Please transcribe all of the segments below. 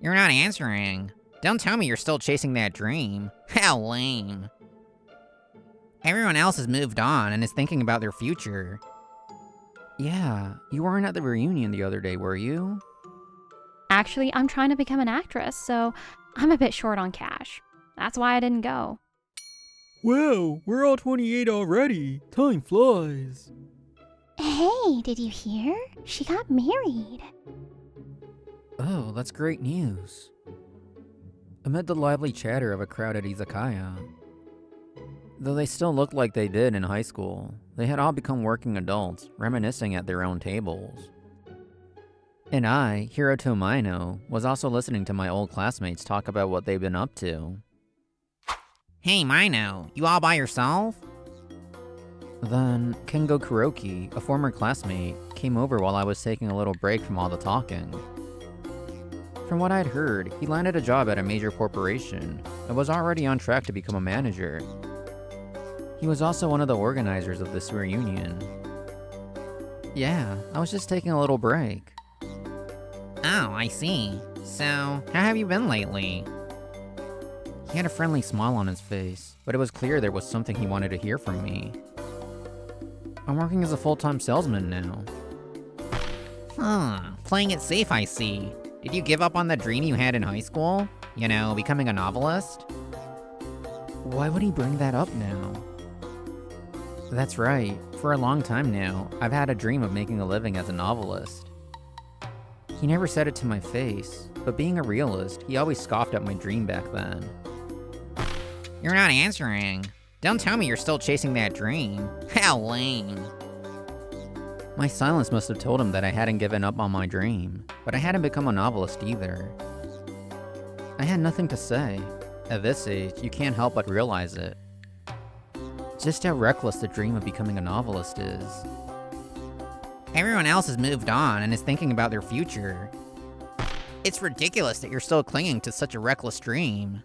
You're not answering. Don't tell me you're still chasing that dream. How lame. Everyone else has moved on and is thinking about their future. Yeah, you weren't at the reunion the other day, were you? Actually, I'm trying to become an actress, so I'm a bit short on cash. That's why I didn't go. Wow, we're all 28 already. Time flies. Hey, did you hear? She got married. Oh, that's great news. Amid the lively chatter of a crowded izakaya. Though they still looked like they did in high school, they had all become working adults, reminiscing at their own tables. And I, Hiroto Maino, was also listening to my old classmates talk about what they've been up to. Hey, Mino, you all by yourself? Then, Kengo Kuroki, a former classmate, came over while I was taking a little break from all the talking. From what I'd heard, he landed a job at a major corporation and was already on track to become a manager. He was also one of the organizers of this reunion. Yeah, I was just taking a little break. Oh, I see. So, how have you been lately? He had a friendly smile on his face, but it was clear there was something he wanted to hear from me. I'm working as a full-time salesman now. Playing it safe, I see. Did you give up on the dream you had in high school? You know, becoming a novelist? Why would he bring that up now? That's right, for a long time now, I've had a dream of making a living as a novelist. He never said it to my face, but being a realist, he always scoffed at my dream back then. You're not answering. Don't tell me you're still chasing that dream. How lame. My silence must have told him that I hadn't given up on my dream, but I hadn't become a novelist either. I had nothing to say. At this age, you can't help but realize it. Just how reckless the dream of becoming a novelist is. Everyone else has moved on and is thinking about their future. It's ridiculous that you're still clinging to such a reckless dream.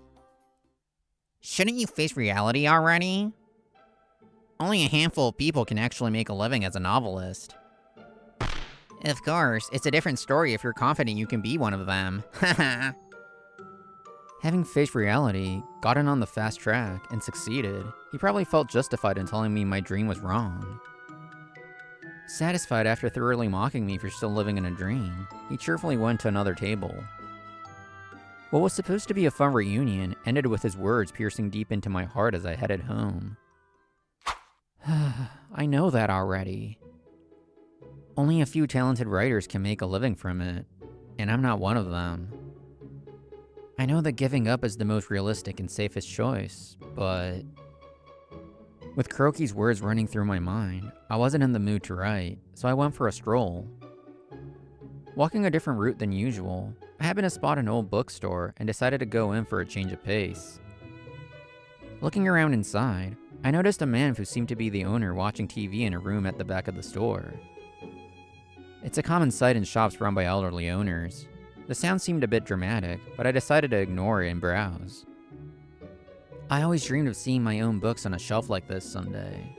Shouldn't you face reality already? Only a handful of people can actually make a living as a novelist. Of course, it's a different story if you're confident you can be one of them. Haha. Having faced reality, gotten on the fast track, and succeeded, he probably felt justified in telling me my dream was wrong. Satisfied after thoroughly mocking me for still living in a dream, he cheerfully went to another table. What was supposed to be a fun reunion ended with his words piercing deep into my heart as I headed home. I know that already. Only a few talented writers can make a living from it, and I'm not one of them. I know that giving up is the most realistic and safest choice, but... With Kuroki's words running through my mind, I wasn't in the mood to write, so I went for a stroll. Walking a different route than usual, I happened to spot an old bookstore and decided to go in for a change of pace. Looking around inside, I noticed a man who seemed to be the owner watching TV in a room at the back of the store. It's a common sight in shops run by elderly owners. The sound seemed a bit dramatic, but I decided to ignore it and browse. I always dreamed of seeing my own books on a shelf like this someday.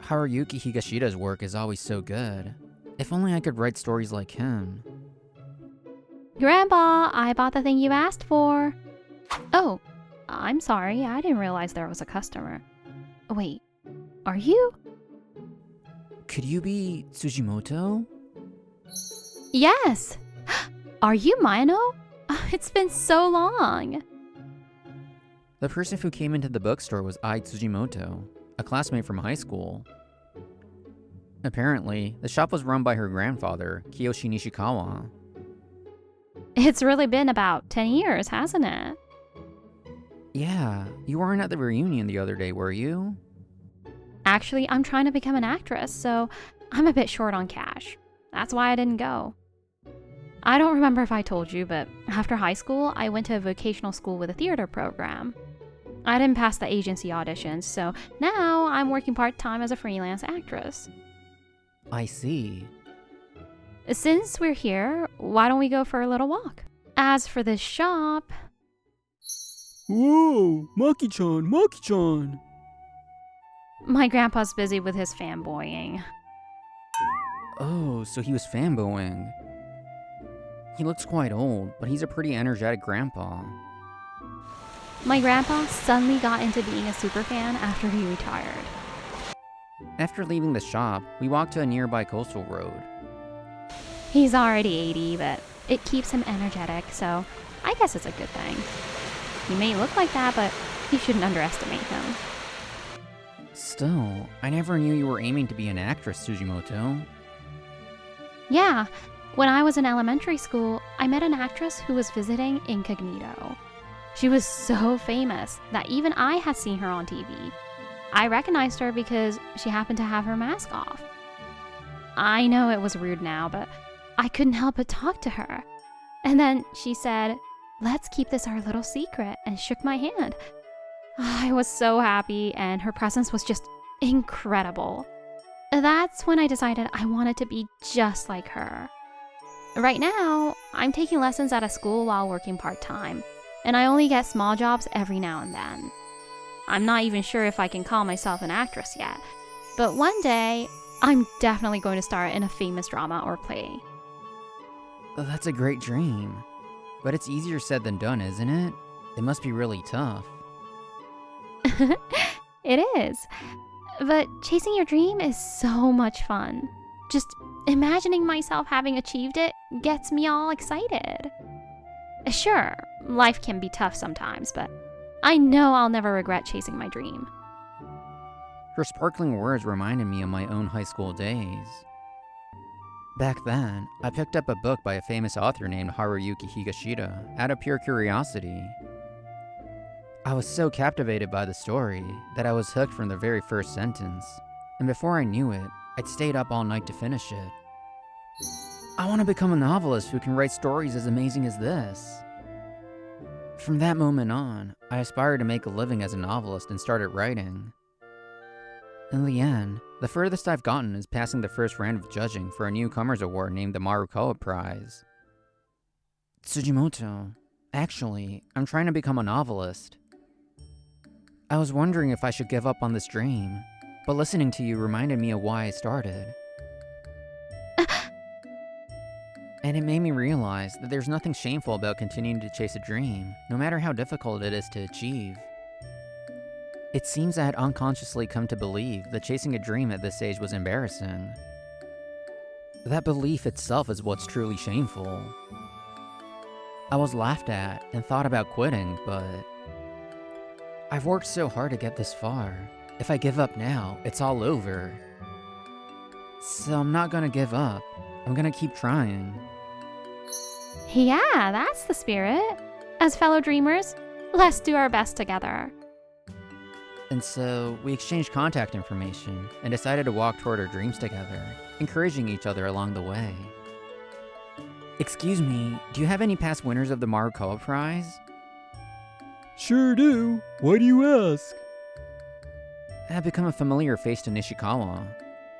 Haruyuki Higashida's work is always so good. If only I could write stories like him. Grandpa, I bought the thing you asked for. Oh, I'm sorry, I didn't realize there was a customer. Wait, are you? Could you be Tsujimoto? Yes! Are you Mino? It's been so long. The person who came into the bookstore was Ai Tsujimoto, a classmate from high school. Apparently, the shop was run by her grandfather, Kiyoshi Nishikawa. It's really been about 10 years, hasn't it? Yeah, you weren't at the reunion the other day, were you? Actually, I'm trying to become an actress, so I'm a bit short on cash. That's why I didn't go. I don't remember if I told you, but after high school, I went to a vocational school with a theater program. I didn't pass the agency auditions, so now I'm working part-time as a freelance actress. I see. Since we're here, why don't we go for a little walk? As for this shop... Whoa, Maki-chan, Maki-chan! My grandpa's busy with his fanboying. Oh, so he was fanboying. He looks quite old, but he's a pretty energetic grandpa. My grandpa suddenly got into being a superfan after he retired. After leaving the shop, we walked to a nearby coastal road. He's already 80, but it keeps him energetic, so I guess it's a good thing. He may look like that, but you shouldn't underestimate him. Still, I never knew you were aiming to be an actress, Tsujimoto. Yeah, when I was in elementary school, I met an actress who was visiting incognito. She was so famous that even I had seen her on TV. I recognized her because she happened to have her mask off. I know it was rude now, but I couldn't help but talk to her. And then she said, "Let's keep this our little secret," and shook my hand. I was so happy, and her presence was just incredible. That's when I decided I wanted to be just like her. Right now, I'm taking lessons at a school while working part-time, and I only get small jobs every now and then. I'm not even sure if I can call myself an actress yet, but one day, I'm definitely going to star in a famous drama or play. That's a great dream. But it's easier said than done, isn't it? It must be really tough. It is. But chasing your dream is so much fun. Just imagining myself having achieved it gets me all excited. Sure, life can be tough sometimes, but I know I'll never regret chasing my dream. Her sparkling words reminded me of my own high school days. Back then, I picked up a book by a famous author named Haruyuki Higashida out of pure curiosity. I was so captivated by the story that I was hooked from the very first sentence, and before I knew it, I'd stayed up all night to finish it. I want to become a novelist who can write stories as amazing as this. From that moment on, I aspired to make a living as a novelist and started writing. In the end, the furthest I've gotten is passing the first round of judging for a newcomers award named the Marukoa Prize. Tsujimoto, actually, I'm trying to become a novelist. I was wondering if I should give up on this dream, but listening to you reminded me of why I started. And it made me realize that there's nothing shameful about continuing to chase a dream, no matter how difficult it is to achieve. It seems I had unconsciously come to believe that chasing a dream at this age was embarrassing. That belief itself is what's truly shameful. I was laughed at and thought about quitting, but I've worked so hard to get this far. If I give up now, it's all over. So I'm not gonna give up. I'm gonna keep trying. Yeah, that's the spirit. As fellow dreamers, let's do our best together. And so we exchanged contact information and decided to walk toward our dreams together, encouraging each other along the way. Excuse me, do you have any past winners of the Marukoa Prize? Sure do. Why do you ask? I've become a familiar face to Nishikawa.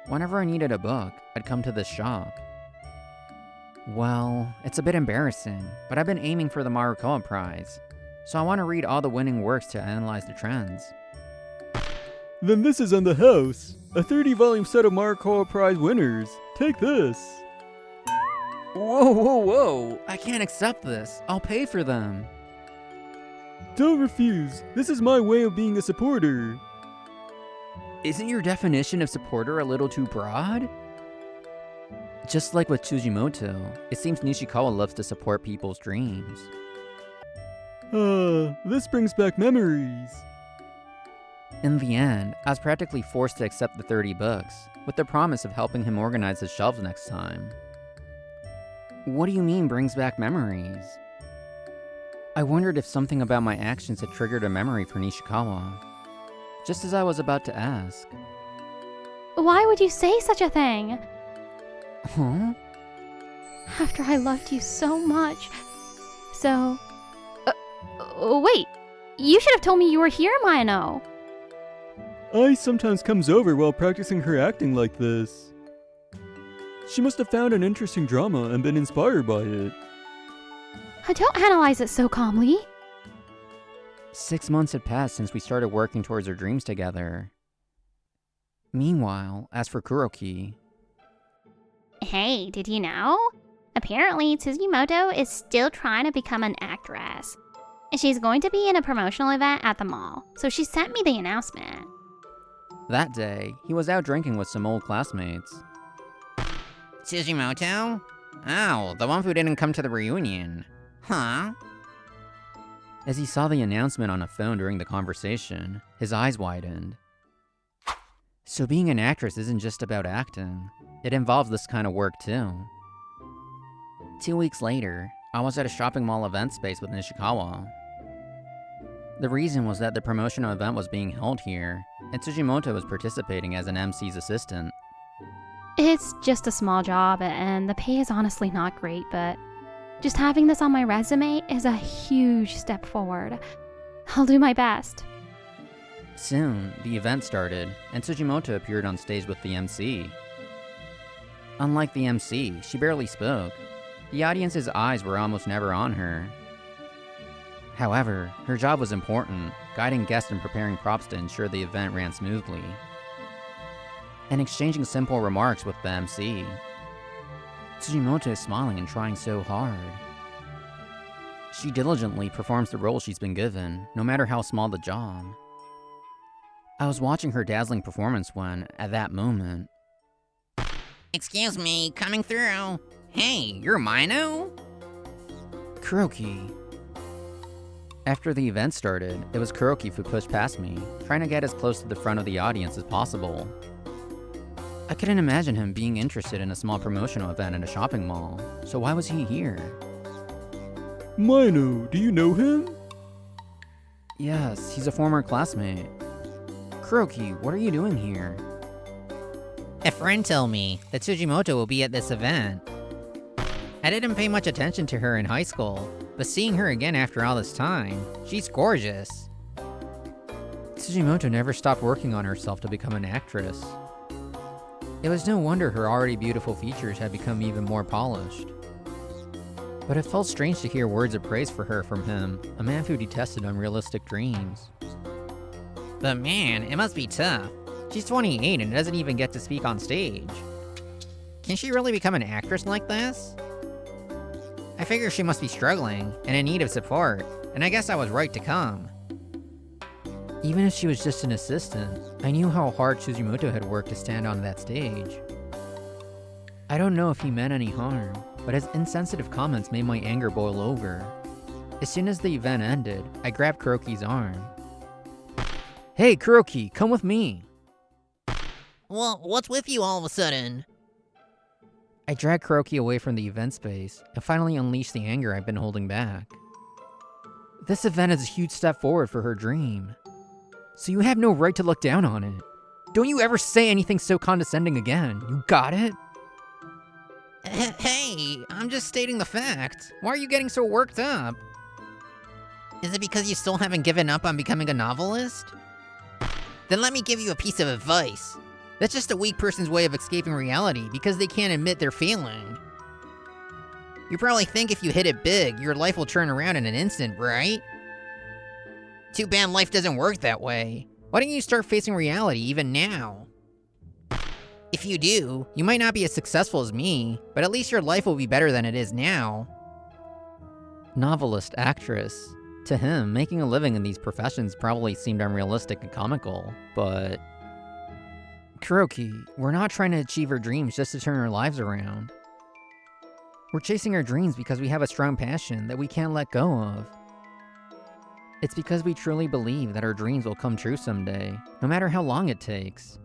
Whenever I needed a book, I'd come to this shop. Well, it's a bit embarrassing, but I've been aiming for the Marukoa Prize, so I want to read all the winning works to analyze the trends. Then this is on the house. A 30-volume set of Marukoa Prize winners. Take this. Whoa! I can't accept this. I'll pay for them. Don't refuse. This is my way of being a supporter. Isn't your definition of supporter a little too broad? Just like with Tsujimoto, it seems Nishikawa loves to support people's dreams. This brings back memories. In the end, I was practically forced to accept the 30 books, with the promise of helping him organize his shelves next time. What do you mean brings back memories? I wondered if something about my actions had triggered a memory for Nishikawa, just as I was about to ask. Why would you say such a thing? Huh? After I loved you so much. So... wait, you should have told me you were here, Mayano. Ai sometimes comes over while practicing her acting like this. She must have found an interesting drama and been inspired by it. Don't analyze it so calmly. 6 months had passed since we started working towards our dreams together. Meanwhile, as for Kuroki... Hey, did you know? Apparently, Tsuzumoto is still trying to become an actress. She's going to be in a promotional event at the mall, so she sent me the announcement. That day, he was out drinking with some old classmates. Tsuzumoto? Oh, the one who didn't come to the reunion. Huh? As he saw the announcement on a phone during the conversation, his eyes widened. So being an actress isn't just about acting. It involves this kind of work too. 2 weeks later, I was at a shopping mall event space with Nishikawa. The reason was that the promotional event was being held here, and Tsuzumoto was participating as an MC's assistant. It's just a small job, and the pay is honestly not great, but just having this on my resume is a huge step forward. I'll do my best. Soon, the event started, and Tsuzumoto appeared on stage with the MC. Unlike the MC, she barely spoke. The audience's eyes were almost never on her. However, her job was important, guiding guests and preparing props to ensure the event ran smoothly, and exchanging simple remarks with the MC. Tsuzumoto is smiling and trying so hard. She diligently performs the role she's been given, no matter how small the job. I was watching her dazzling performance when, at that moment... Excuse me, coming through. Hey, you're Mino? Kuroki. After the event started, it was Kuroki who pushed past me, trying to get as close to the front of the audience as possible. I couldn't imagine him being interested in a small promotional event in a shopping mall, so why was he here? Mino, do you know him? Yes, he's a former classmate. Kuroki, what are you doing here? A friend told me that Tsuzumoto will be at this event. I didn't pay much attention to her in high school, but seeing her again after all this time, she's gorgeous. Tsuzumoto never stopped working on herself to become an actress. It was no wonder her already beautiful features had become even more polished. But it felt strange to hear words of praise for her from him, a man who detested unrealistic dreams. But man, it must be tough. She's 28 and doesn't even get to speak on stage. Can she really become an actress like this? I figure she must be struggling and in need of support, and I guess I was right to come. Even if she was just an assistant, I knew how hard Tsuzumoto had worked to stand on that stage. I don't know if he meant any harm, but his insensitive comments made my anger boil over. As soon as the event ended, I grabbed Kuroki's arm. Hey, Kuroki, come with me! Well, what's with you all of a sudden? I dragged Kuroki away from the event space and finally unleashed the anger I've been holding back. This event is a huge step forward for her dream, so you have no right to look down on it. Don't you ever say anything so condescending again, you got it? Hey, I'm just stating the fact. Why are you getting so worked up? Is it because you still haven't given up on becoming a novelist? Then let me give you a piece of advice. That's just a weak person's way of escaping reality because they can't admit they're failing. You probably think if you hit it big, your life will turn around in an instant, right? Too bad life doesn't work that way. Why don't you start facing reality even now? If you do, you might not be as successful as me, but at least your life will be better than it is now. Novelist, actress. To him, making a living in these professions probably seemed unrealistic and comical, but... Kuroki, we're not trying to achieve our dreams just to turn our lives around. We're chasing our dreams because we have a strong passion that we can't let go of. It's because we truly believe that our dreams will come true someday, no matter how long it takes.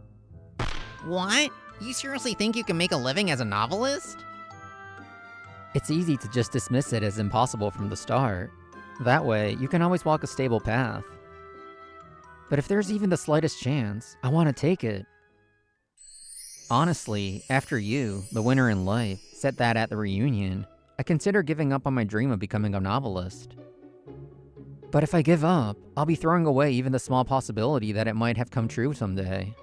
What? You seriously think you can make a living as a novelist? It's easy to just dismiss it as impossible from the start. That way, you can always walk a stable path. But if there's even the slightest chance, I want to take it. Honestly, after you, the winner in life, said that at the reunion, I consider giving up on my dream of becoming a novelist. But if I give up, I'll be throwing away even the small possibility that it might have come true someday.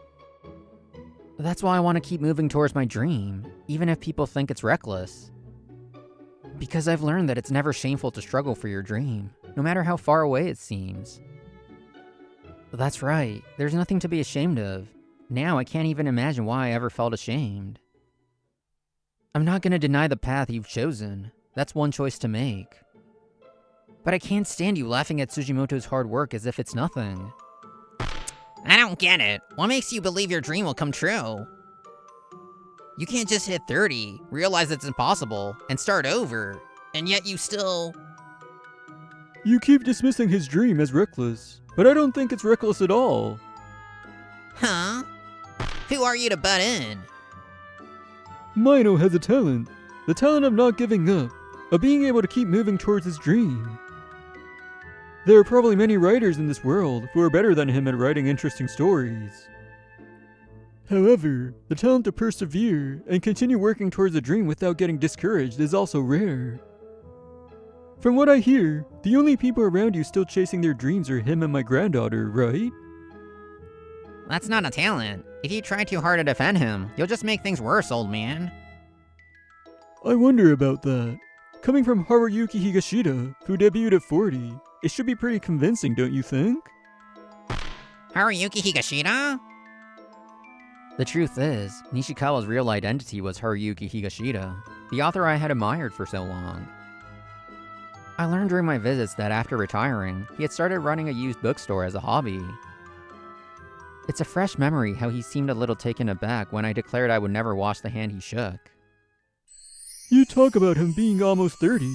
That's why I want to keep moving towards my dream, even if people think it's reckless. Because I've learned that it's never shameful to struggle for your dream, no matter how far away it seems. That's right, there's nothing to be ashamed of. Now I can't even imagine why I ever felt ashamed. I'm not gonna deny the path you've chosen. That's one choice to make. But I can't stand you laughing at Tsujimoto's hard work as if it's nothing. I don't get it. What makes you believe your dream will come true? You can't just hit 30, realize it's impossible, and start over, and yet you still... You keep dismissing his dream as reckless, but I don't think it's reckless at all. Huh? Who are you to butt in? Mino has a talent. The talent of not giving up, of being able to keep moving towards his dream. There are probably many writers in this world who are better than him at writing interesting stories. However, the talent to persevere and continue working towards a dream without getting discouraged is also rare. From what I hear, the only people around you still chasing their dreams are him and my granddaughter, right? That's not a talent. If you try too hard to defend him, you'll just make things worse, old man. I wonder about that. Coming from Haruyuki Higashida, who debuted at 40, it should be pretty convincing, don't you think? Haruyuki Higashida? The truth is, Nishikawa's real identity was Haruyuki Higashida, the author I had admired for so long. I learned during my visits that after retiring, he had started running a used bookstore as a hobby. It's a fresh memory how he seemed a little taken aback when I declared I would never wash the hand he shook. You talk about him being almost 30,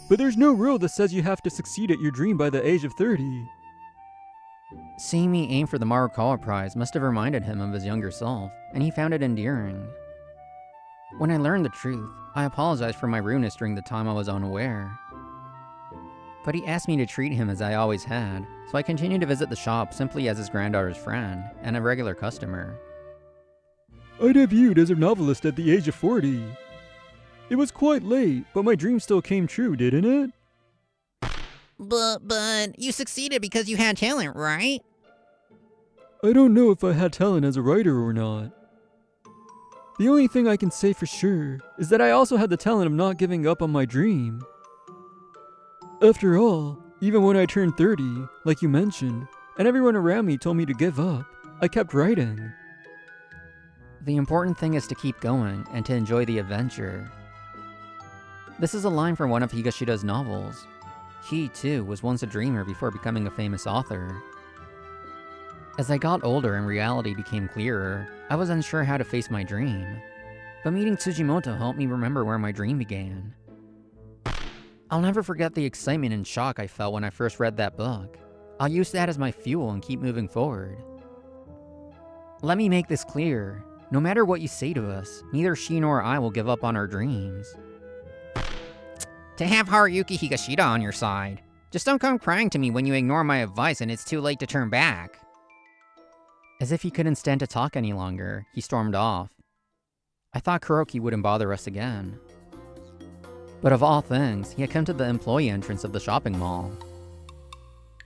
but there's no rule that says you have to succeed at your dream by the age of 30. Seeing me aim for the Marukawa Prize must have reminded him of his younger self, and he found it endearing. When I learned the truth, I apologized for my rudeness during the time I was unaware. But he asked me to treat him as I always had, so I continued to visit the shop simply as his granddaughter's friend, and a regular customer. I debuted as a novelist at the age of 40. It was quite late, but my dream still came true, didn't it? But you succeeded because you had talent, right? I don't know if I had talent as a writer or not. The only thing I can say for sure is that I also had the talent of not giving up on my dream. After all, even when I turned 30, like you mentioned, and everyone around me told me to give up, I kept writing. The important thing is to keep going and to enjoy the adventure. This is a line from one of Higashida's novels. He, too, was once a dreamer before becoming a famous author. As I got older and reality became clearer, I was unsure how to face my dream. But meeting Tsujimoto helped me remember where my dream began. I'll never forget the excitement and shock I felt when I first read that book. I'll use that as my fuel and keep moving forward. Let me make this clear. No matter what you say to us, neither she nor I will give up on our dreams. To have Haruyuki Higashida on your side. Just don't come crying to me when you ignore my advice and it's too late to turn back. As if he couldn't stand to talk any longer, he stormed off. I thought Kuroki wouldn't bother us again. But of all things, he had come to the employee entrance of the shopping mall.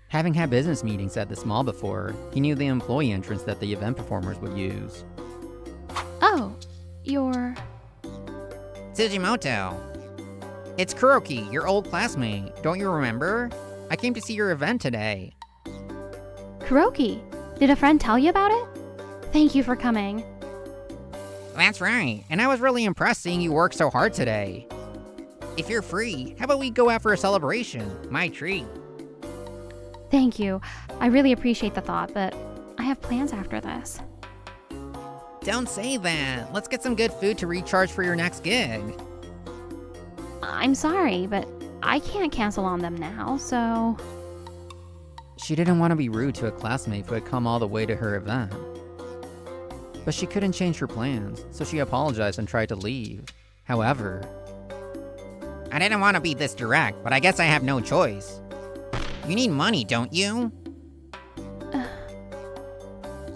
Having had business meetings at this mall before, he knew the employee entrance that the event performers would use. Oh, you're... Tsujimoto. It's Kuroki, your old classmate. Don't you remember? I came to see your event today. Kuroki, did a friend tell you about it? Thank you for coming. That's right, and I was really impressed seeing you work so hard today. If you're free, how about we go out for a celebration? My treat. Thank you. I really appreciate the thought, but I have plans after this. Don't say that. Let's get some good food to recharge for your next gig. I'm sorry, but I can't cancel on them now, so... She didn't want to be rude to a classmate who had come all the way to her event. But she couldn't change her plans, so she apologized and tried to leave. However... I didn't want to be this direct, but I guess I have no choice. You need money, don't you?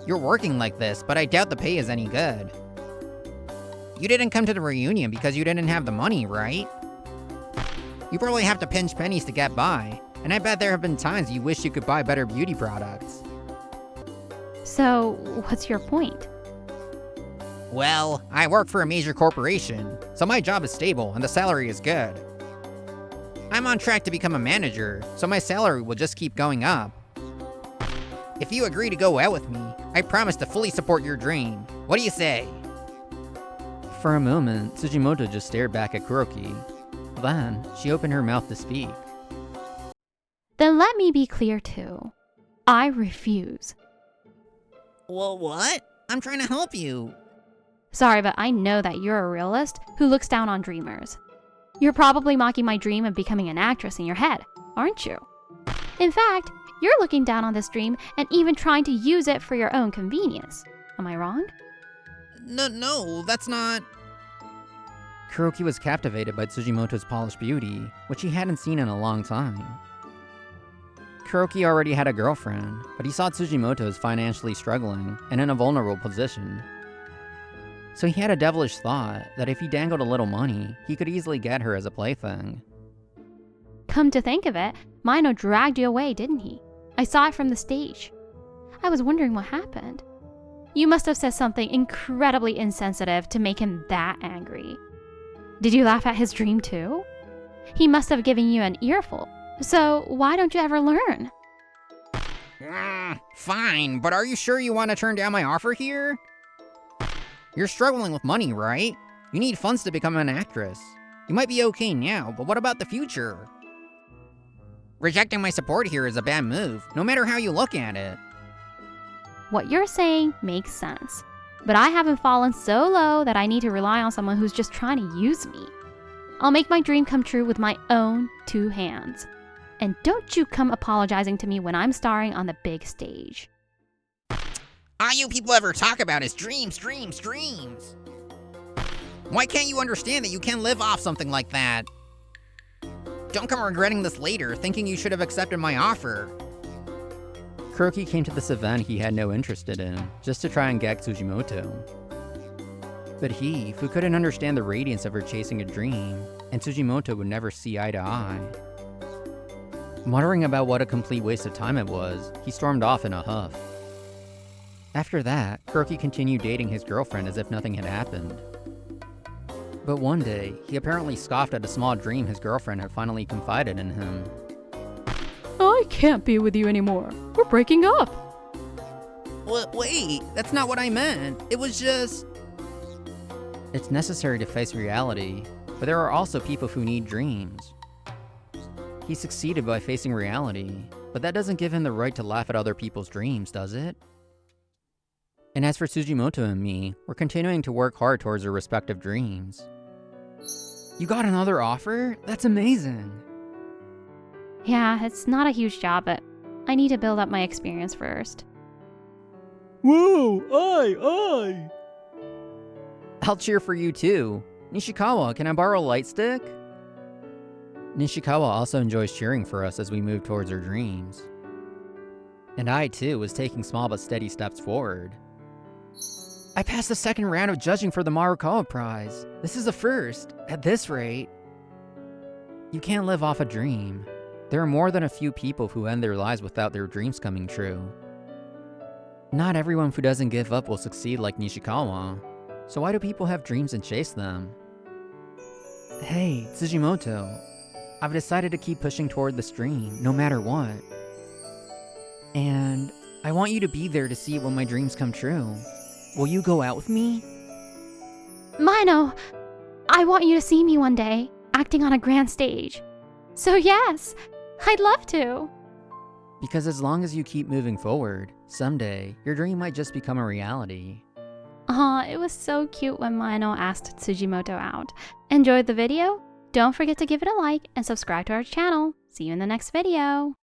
You're working like this, but I doubt the pay is any good. You didn't come to the reunion because you didn't have the money, right? You probably have to pinch pennies to get by, and I bet there have been times you wish you could buy better beauty products. So, what's your point? Well, I work for a major corporation, so my job is stable and the salary is good. I'm on track to become a manager, so my salary will just keep going up. If you agree to go out with me, I promise to fully support your dream. What do you say? For a moment, Tsujimoto just stared back at Kuroki. Then, she opened her mouth to speak. Then let me be clear too. I refuse. Well, what? I'm trying to help you. Sorry, but I know that you're a realist who looks down on dreamers. You're probably mocking my dream of becoming an actress in your head, aren't you? In fact, you're looking down on this dream and even trying to use it for your own convenience. Am I wrong? No, that's not... Kuroki was captivated by Tsujimoto's polished beauty, which he hadn't seen in a long time. Kuroki already had a girlfriend, but he saw Tsujimoto as financially struggling and in a vulnerable position. So he had a devilish thought that if he dangled a little money, he could easily get her as a plaything. Come to think of it, Mino dragged you away, didn't he? I saw it from the stage. I was wondering what happened. You must have said something incredibly insensitive to make him that angry. Did you laugh at his dream too? He must have given you an earful. So why don't you ever learn? Fine, but are you sure you want to turn down my offer here? You're struggling with money, right? You need funds to become an actress. You might be okay now, but what about the future? Rejecting my support here is a bad move, no matter how you look at it. What you're saying makes sense. But I haven't fallen so low that I need to rely on someone who's just trying to use me. I'll make my dream come true with my own 2 hands. And don't you come apologizing to me when I'm starring on the big stage. All you people ever talk about is dreams. Why can't you understand that you can't live off something like that? Don't come regretting this later, thinking you should have accepted my offer. Kuroki came to this event he had no interest in, just to try and get Tsujimoto. But he, who couldn't understand the radiance of her chasing a dream, and Tsujimoto would never see eye to eye. Muttering about what a complete waste of time it was, he stormed off in a huff. After that, Kuroki continued dating his girlfriend as if nothing had happened. But one day, he apparently scoffed at a small dream his girlfriend had finally confided in him. I can't be with you anymore. We're breaking up. Wait, that's not what I meant. It was just... It's necessary to face reality, but there are also people who need dreams. He succeeded by facing reality, but that doesn't give him the right to laugh at other people's dreams, does it? And as for Tsujimoto and me, we're continuing to work hard towards our respective dreams. You got another offer? That's amazing! Yeah, it's not a huge job, but I need to build up my experience first. Whoa, aye! I'll cheer for you too. Nishikawa, can I borrow a light stick? Nishikawa also enjoys cheering for us as we move towards our dreams. And I too was taking small but steady steps forward. I passed the second round of judging for the Marukawa prize. This is a first, at this rate. You can't live off a dream. There are more than a few people who end their lives without their dreams coming true. Not everyone who doesn't give up will succeed like Nishikawa. So why do people have dreams and chase them? Hey, Tsujimoto. I've decided to keep pushing toward this dream, no matter what. And I want you to be there to see when my dreams come true. Will you go out with me? Mino, I want you to see me one day, acting on a grand stage. So yes, I'd love to. Because as long as you keep moving forward, someday, your dream might just become a reality. Aw, it was so cute when Mino asked Tsujimoto out. Enjoyed the video? Don't forget to give it a like and subscribe to our channel. See you in the next video.